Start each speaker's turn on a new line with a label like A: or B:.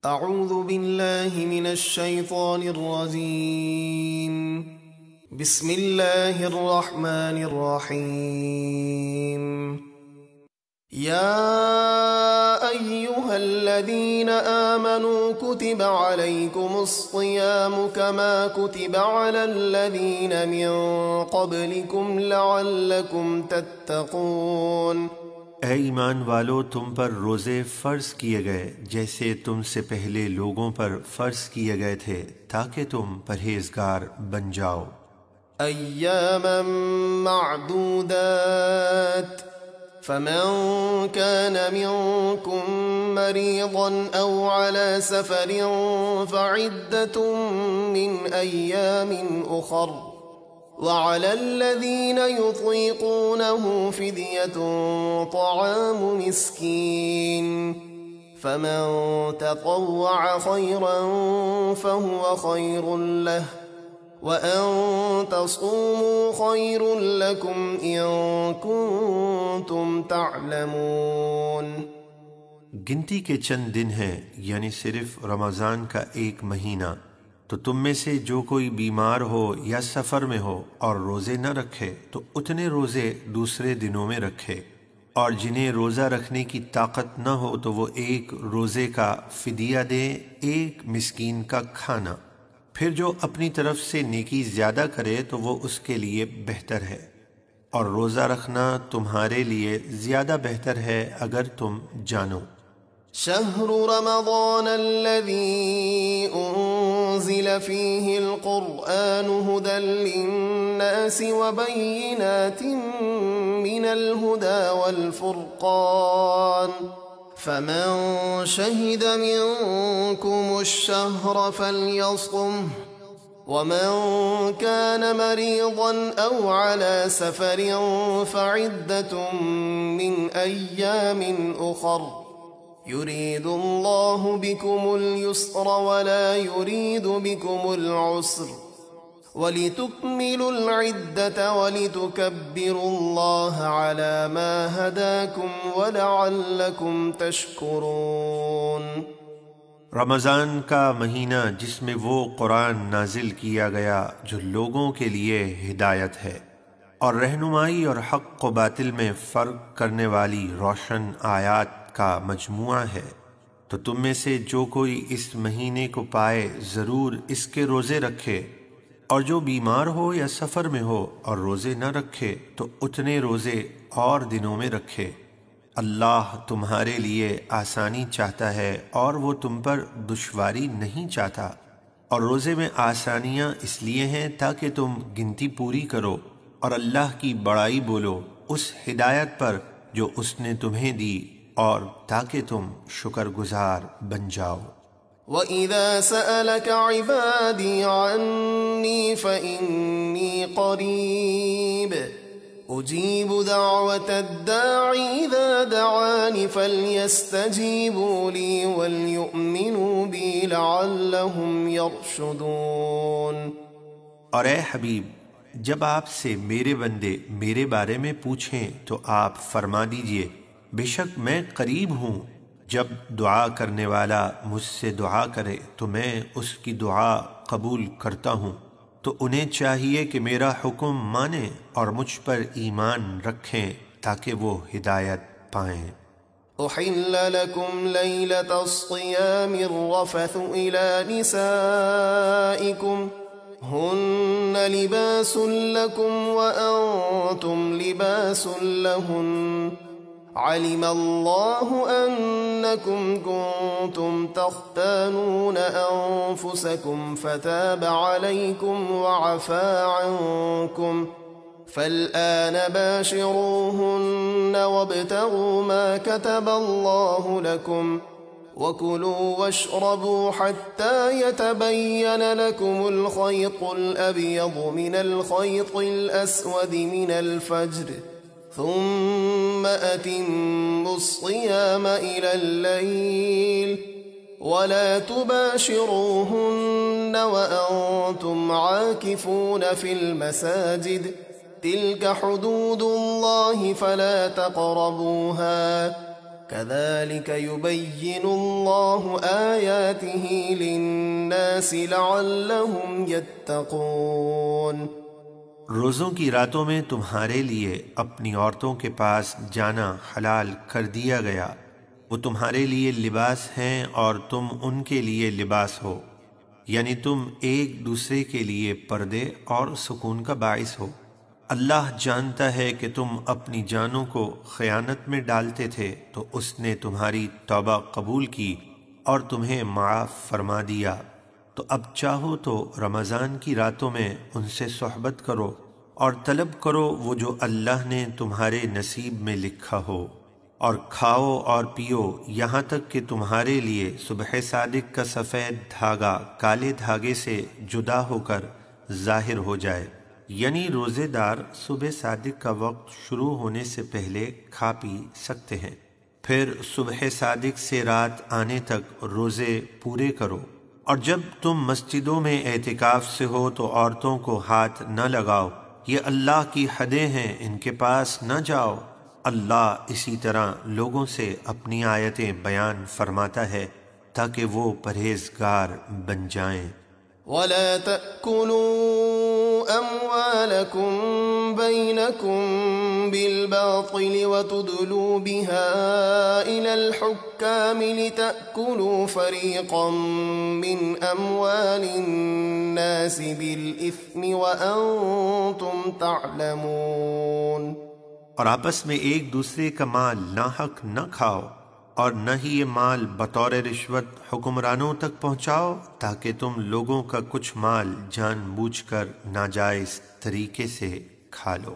A: اعوذ باللہ من الشیطان الرجیم بسم اللہ الرحمن الرحیم یا ایہا الذین آمنوا کتب علیکم الصیام کما کتب علی الذین من قبلکم لعلکم تتقون۔
B: اے ایمان والو، تم پر روزے فرض کیے گئے جیسے تم سے پہلے لوگوں پر فرض کیے گئے تھے تاکہ تم پرہیزگار بن جاؤ۔
A: ایاما معدودات فمن كان منكم مريضا أو على سفر فعدة من أيام أخر وعلى الذين يطيقونه فدية طعام مسكين فمن تطوع خيرا فهو خير له وأن تصوموا خير لكم إن كنتم تعلمون۔
B: گنتی کے چند دن ہیں، یعنی صرف رمضان کا ایک مہینہ، تو تم میں سے جو کوئی بیمار ہو یا سفر میں ہو اور روزے نہ رکھے تو اتنے روزے دوسرے دنوں میں رکھے، اور جنہیں روزہ رکھنے کی طاقت نہ ہو تو وہ ایک روزے کا فدیہ دیں، ایک مسکین کا کھانا۔ پھر جو اپنی طرف سے نیکی زیادہ کرے تو وہ اس کے لیے بہتر ہے، اور روزہ رکھنا تمہارے لیے زیادہ بہتر ہے اگر تم جانو۔
A: شهر رمضان الذي أنزل فيه القرآن هدى للناس وبينات من الهدى والفرقان فمن شهد منكم الشهر فليصمه ومن كان مريضا أو على سفر فعدة من أيام أخر يريد الله بكم اليسر ولا يريد بكم العسر ولتكملوا العدة ولتكبروا الله على ما هداكم ولعلكم تشكرون۔
B: رمضان کا مہینہ جس میں وہ قرآن نازل کیا گیا جو لوگوں کے لیے ہدایت ہے اور رہنمائی اور حق و باطل میں فرق کرنے والی روشن آیات کا مجموعہ ہے، تو تم میں سے جو کوئی اس مہینے کو پائے ضرور اس کے روزے رکھے، اور جو بیمار ہو یا سفر میں ہو اور روزے نہ رکھے تو اتنے روزے اور دنوں میں رکھے۔ اللہ تمہارے لیے آسانی چاہتا ہے اور وہ تم پر دشواری نہیں چاہتا، اور روزے میں آسانیاں اس لیے ہیں تاکہ تم گنتی پوری کرو اور اللہ کی بڑائی بولو اس ہدایت پر جو اس نے تمہیں دی، اور تاکہ تم شکر گزار بن جاؤ۔
A: وَإِذَا سَأَلَكَ عِبَادِي عَنِّي فَإِنِّي قَرِيبٌ أُجِيبُ دَعْوَةَ الدَّاعِ إِذَا دَعَانِ فَلْيَسْتَجِيبُوا لِي وَلْيُؤْمِنُوا بِي لَعَلَّهُمْ يَرْشُدُونَ۔
B: اور اے حبیب، جب آپ سے میرے بندے میرے بارے میں پوچھیں تو آپ فرما دیجئے، بے شک میں قریب ہوں، جب دعا کرنے والا مجھ سے دعا کرے تو میں اس کی دعا قبول کرتا ہوں، تو انہیں چاہیے کہ میرا حکم مانیں اور مجھ پر ایمان رکھیں تاکہ وہ ہدایت پائیں۔
A: أحل لكم ليلة الصيام الرفث إلى نسائكم هن لباس لكم وأنتم لباس لهن علم الله أنكم كنتم تختانون أنفسكم فتاب عليكم وعفى عنكم فالآن باشروهن وابتغوا ما كتب الله لكم وكلوا واشربوا حتى يتبين لكم الخيط الأبيض من الخيط الأسود من الفجر ثم أتموا الصيام إلى الليل ولا تباشروهن وأنتم عاكفون في المساجد تلك حدود الله فلا تقربوها كذلك يبين الله آياته للناس لعلهم يتقون۔
B: روزوں کی راتوں میں تمہارے لیے اپنی عورتوں کے پاس جانا حلال کر دیا گیا، وہ تمہارے لیے لباس ہیں اور تم ان کے لیے لباس ہو، یعنی تم ایک دوسرے کے لیے پردے اور سکون کا باعث ہو۔ اللہ جانتا ہے کہ تم اپنی جانوں کو خیانت میں ڈالتے تھے تو اس نے تمہاری توبہ قبول کی اور تمہیں معاف فرما دیا، تو اب چاہو تو رمضان کی راتوں میں ان سے صحبت کرو اور طلب کرو وہ جو اللہ نے تمہارے نصیب میں لکھا ہو، اور کھاؤ اور پیو یہاں تک کہ تمہارے لیے صبح صادق کا سفید دھاگا کالے دھاگے سے جدا ہو کر ظاہر ہو جائے، یعنی روزے دار صبح صادق کا وقت شروع ہونے سے پہلے کھا پی سکتے ہیں، پھر صبح صادق سے رات آنے تک روزے پورے کرو، اور جب تم مسجدوں میں اعتکاف سے ہو تو عورتوں کو ہاتھ نہ لگاؤ، یہ اللہ کی حدیں ہیں، ان کے پاس نہ جاؤ۔ اللہ اسی طرح لوگوں سے اپنی آیتیں بیان فرماتا ہے تاکہ وہ پرہیزگار بن جائیں۔
A: ولا تأكلوا أموالكم بينكم بالباطل وتدلوا بها إلى الحكام لتأكلوا فريقا من أموال الناس بالإثم وأنتم تعلمون۔
B: اور آپس میں ایک دوسرے کا مال ناحق نہ کھاؤ، اور نہ ہی یہ مال بطور رشوت حکمرانوں تک پہنچاؤ تاکہ تم لوگوں کا کچھ مال جان بوجھ کر ناجائز طریقے سے کھا لو۔